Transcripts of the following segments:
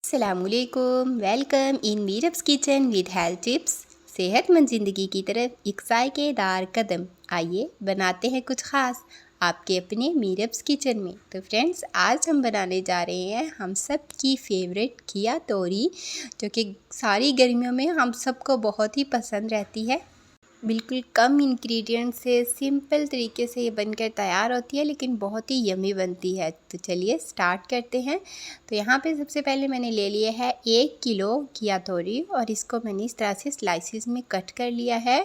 अस्सलामुअलैकुम, welcome in Meerab's kitchen with health tips. सेहतमंद ज़िंदगी की तरफ एक जायकेदार कदम। आइए बनाते हैं कुछ ख़ास आपके अपने मीरब्स किचन में। तो फ्रेंड्स, आज हम बनाने जा रहे हैं हम सब की फेवरेट घिया तोरी, जो कि सारी गर्मियों में हम सबको बहुत ही पसंद रहती है। बिल्कुल कम इंग्रेडिएंट से सिंपल तरीके से ये बनकर तैयार होती है, लेकिन बहुत ही यम्मी बनती है। तो चलिए स्टार्ट करते हैं। तो यहाँ पे सबसे पहले मैंने ले लिया है 1 किलो घिया तोरी, और इसको मैंने इस तरह से स्लाइसिस में कट कर लिया है।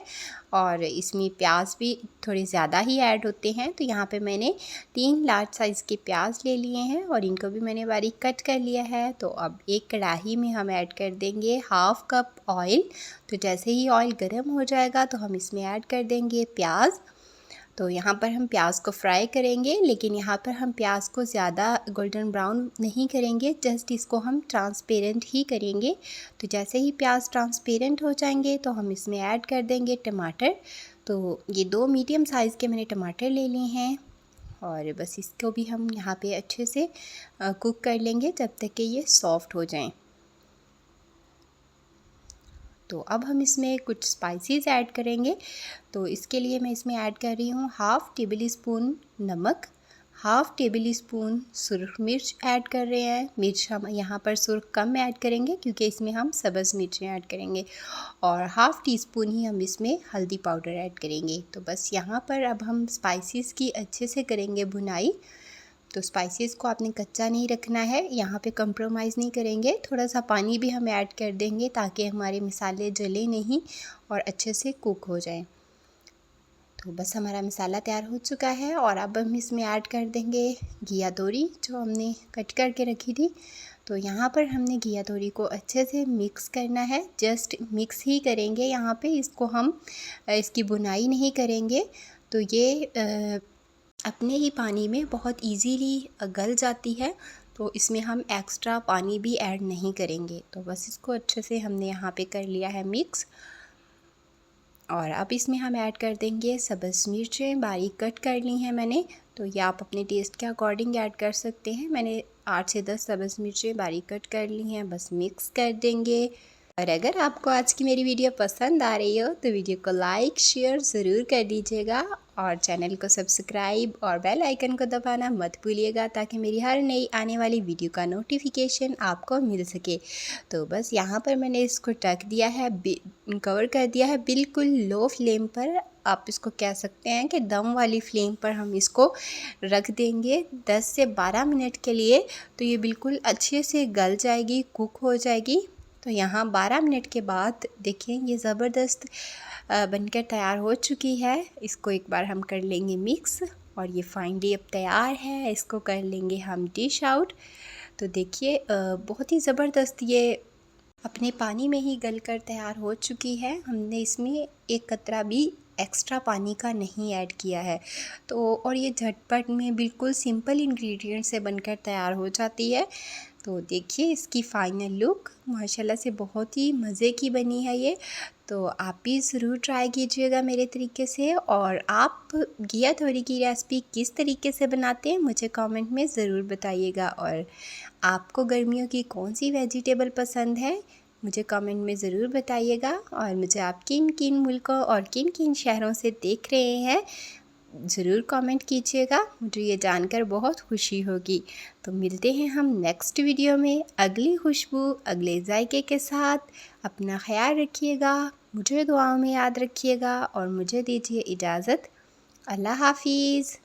और इसमें प्याज भी थोड़े ज़्यादा ही ऐड होते हैं। तो यहाँ पे मैंने 3 लार्ज साइज़ के प्याज ले लिए हैं और इनको भी मैंने बारीक कट कर लिया है। तो अब एक कढ़ाई में हम ऐड कर देंगे 1/2 कप ऑयल। तो जैसे ही ऑयल गर्म हो जाएगा तो हम इसमें ऐड कर देंगे प्याज। तो यहाँ पर हम प्याज को फ्राई करेंगे, लेकिन यहाँ पर हम प्याज को ज़्यादा गोल्डन ब्राउन नहीं करेंगे, जस्ट इसको हम ट्रांसपेरेंट ही करेंगे। तो जैसे ही प्याज ट्रांसपेरेंट हो जाएंगे तो हम इसमें ऐड कर देंगे टमाटर। तो ये 2 मीडियम साइज़ के मैंने टमाटर ले लिए हैं, और बस इसको भी हम यहाँ पे अच्छे से कुक कर लेंगे जब तक कि ये सॉफ्ट हो जाएं। तो अब हम इसमें कुछ स्पाइसेस ऐड करेंगे। तो इसके लिए मैं इसमें ऐड कर रही हूँ 1/2 टेबल स्पून नमक, 1/2 टेबल स्पून सुरख मिर्च ऐड कर रहे हैं। मिर्च हम यहाँ पर सुरख कम ऐड करेंगे क्योंकि इसमें हम सब्ज़ मिर्चें ऐड करेंगे, और 1/2 टीस्पून ही हम इसमें हल्दी पाउडर ऐड करेंगे। तो बस यहाँ पर अब हम स्पाइसेस की अच्छे से करेंगे भुनाई। तो स्पाइसेस को आपने कच्चा नहीं रखना है, यहाँ पे कंप्रोमाइज़ नहीं करेंगे। थोड़ा सा पानी भी हम ऐड कर देंगे ताकि हमारे मसाले जले नहीं और अच्छे से कुक हो जाएं। तो बस हमारा मसाला तैयार हो चुका है, और अब हम इसमें ऐड कर देंगे घिया तोरी जो हमने कट करके रखी थी। तो यहाँ पर हमने घिया तोरी को अच्छे से मिक्स करना है, जस्ट मिक्स ही करेंगे यहाँ पे, इसको हम इसकी भुनाई नहीं करेंगे। तो ये अपने ही पानी में बहुत इजीली गल जाती है, तो इसमें हम एक्स्ट्रा पानी भी ऐड नहीं करेंगे। तो बस इसको अच्छे से हमने यहाँ पे कर लिया है मिक्स। और अब इसमें हम ऐड कर देंगे सब्ज़ मिर्चें, बारीक कट कर ली हैं मैंने। तो ये आप अपने टेस्ट के अकॉर्डिंग ऐड कर सकते हैं। मैंने 8 से 10 सब्ज़ मिर्चें बारीक कट कर ली हैं, बस मिक्स कर देंगे। और अगर आपको आज की मेरी वीडियो पसंद आ रही हो तो वीडियो को लाइक शेयर ज़रूर कर दीजिएगा, और चैनल को सब्सक्राइब और बेल आइकन को दबाना मत भूलिएगा, ताकि मेरी हर नई आने वाली वीडियो का नोटिफिकेशन आपको मिल सके। तो बस यहाँ पर मैंने इसको ढक दिया है, कवर कर दिया है बिल्कुल लो फ्लेम पर। आप इसको कह सकते हैं कि दम वाली फ्लेम पर हम इसको रख देंगे 10 से 12 मिनट के लिए। तो ये बिल्कुल अच्छे से गल जाएगी, कुक हो जाएगी। तो यहाँ 12 मिनट के बाद देखिए ये ज़बरदस्त बनकर तैयार हो चुकी है। इसको एक बार हम कर लेंगे मिक्स, और ये फाइनली अब तैयार है। इसको कर लेंगे हम डिश आउट। तो देखिए बहुत ही ज़बरदस्त ये अपने पानी में ही गलकर तैयार हो चुकी है। हमने इसमें एक कतरा भी एक्स्ट्रा पानी का नहीं ऐड किया है। तो और ये झटपट में बिल्कुल सिंपल इंग्रेडिएंट से बनकर तैयार हो जाती है। तो देखिए इसकी फ़ाइनल लुक माशाल्लाह से बहुत ही मज़े की बनी है ये। तो आप भी ज़रूर ट्राई कीजिएगा मेरे तरीके से। और आप घिया तोरी की रेसिपी किस तरीके से बनाते हैं मुझे कमेंट में ज़रूर बताइएगा। और आपको गर्मियों की कौन सी वेजिटेबल पसंद है मुझे कमेंट में ज़रूर बताइएगा। और मुझे आप किन किन मुल्कों और किन किन शहरों से देख रहे हैं ज़रूर कमेंट कीजिएगा, मुझे ये जानकर बहुत खुशी होगी। तो मिलते हैं हम नेक्स्ट वीडियो में अगली खुशबू अगले जायके के साथ। अपना ख्याल रखिएगा, मुझे दुआओं में याद रखिएगा, और मुझे दीजिए इजाज़त। अल्लाह हाफिज़।